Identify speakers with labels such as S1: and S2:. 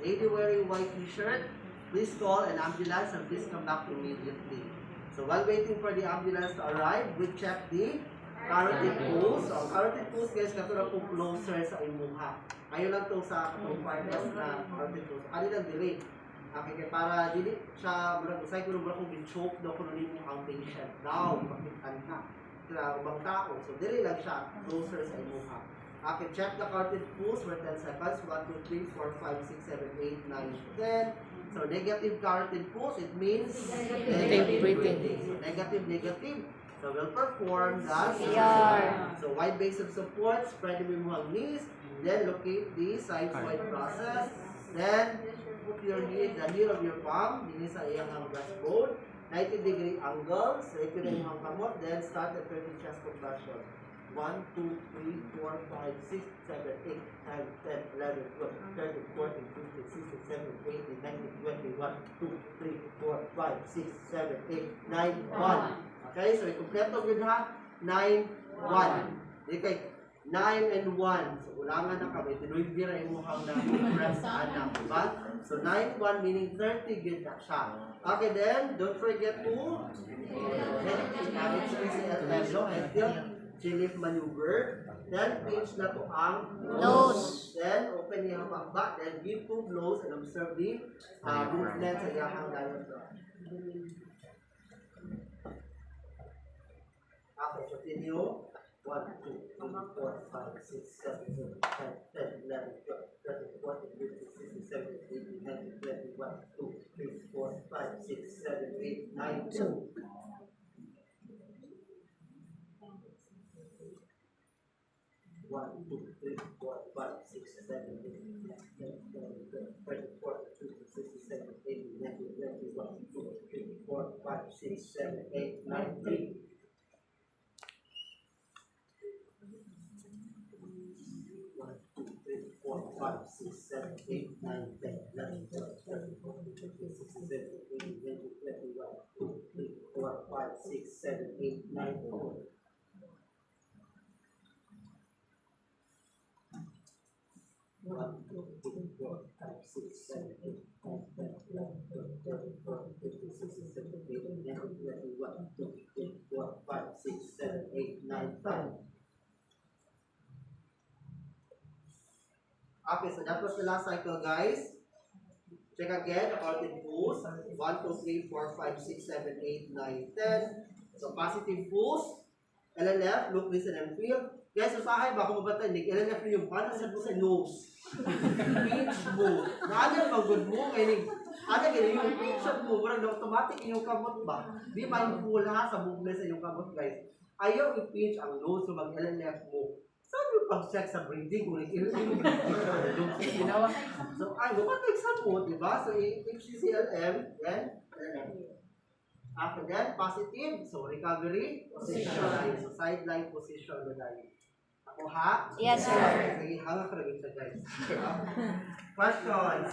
S1: Lady wearing white t-shirt, please call an ambulance and please come back immediately. So while waiting for the ambulance to arrive, we check the carotid pulse. So ang carotid pulse guys, katulad po closer sa imuha. Ayun lang to sa katong partners na carotid pulse. Ano lang delay? Okay, kaya para dili siya, usay ko nung kung choke daw kung nung ang patient daw, makitan ka. Kaya ubang tao. So dili lang siya, closer sa imuha. Okay, check the carotid pulse for 10 seconds. 1, 2, 3, 4, 5, 6, 7, 8, 9, 10. So negative carotid pulse, it means negative breathing. So negative. So we'll perform the CR. So wide base of support, spread the knees, then locate the side-wide process. Then put your knee, the heel of your palm, din sa iyang breastbone, 90-degree angle, so if you rin yung kamot, then start the 30 chest compression. 1, 2, 3, 4, 5, 6, 7, 8, 9, 10, 11, 12, 13, 14, 15, 16, 17, 18, 19, 20, 1, 2, 3, 4, 5, 6, 7, 8, 9, 1. Okay, so i-completo yun ha. 9, 1. Okay, 9 and 1. So ulangan na kami. Tinuibira yung mukhang na press anak. Diba? So 9, 1 meaning 30 good na siya. Okay, then, don't forget to manage PCLM. Chin-lift maneuver. Then, pinch na to ang nose. Then, open yung back. Then, give 2 blows and observe the movement sa iyahang diaphragm. Okay, continue. 1, 2, 3, 4, 5, 6, 7, 8, 9, 10, 11, 12, 13, 14, 15, 16, 17, 18, 19, 20, 1, 2, 3, 4, 5, 6, 7, 8, 9, 2. 1, 2, 3, 4, 5, 6, 7, 8, 9, 10, 11, 12, 13, 14, 15, 16, 17, 18, 19, 20, 1, 2, 3, 4, 5, 6, 7, 8, 9, 3. 4, 5, 6, 7, 8, 9, 10, 11, 12, 13, 14, 15, 16, 17, 18, 19, 20, 21, 2, 3, 4, 5, 6, 7, 8, 9, 4. 1, 2, 3, 4, 5, 6, 7, 8, 9, 10, 11, 12, 13, 14, 15, 16, 17, 18, 19, 20, 1, 2, 3, 4, 5, 6, 7, 8, 9, 5. Okay, so that was the last cycle, guys. Check again, carotid pulse. 1, 2, 3, 4, 5, 6, 7, 8, 9, 10. So positive pulse. LLF, look, listen, and feel. Guys, usahay ba kung mabatanig? LLF yung paano sa nose. Pinch mo. Naanan ba good mo? Ano ganyan, yung pinch mo, parang automatic yung kamot ba? Be mindful ha sa movement sa yung kamot, guys. Ayaw i-pinch ang nose, so mag-LLF mo. Saan yung pag-check sa breathing? Kung ilang ginawa. So, ay, lumatag sa mo, diba? So, HCCLM, then, after that, positive. So, recovery, position. So, sideline position na tayo. Ako ha?
S2: Yes, sir.
S1: Sige, hanga ka rin siya, guys. Questions?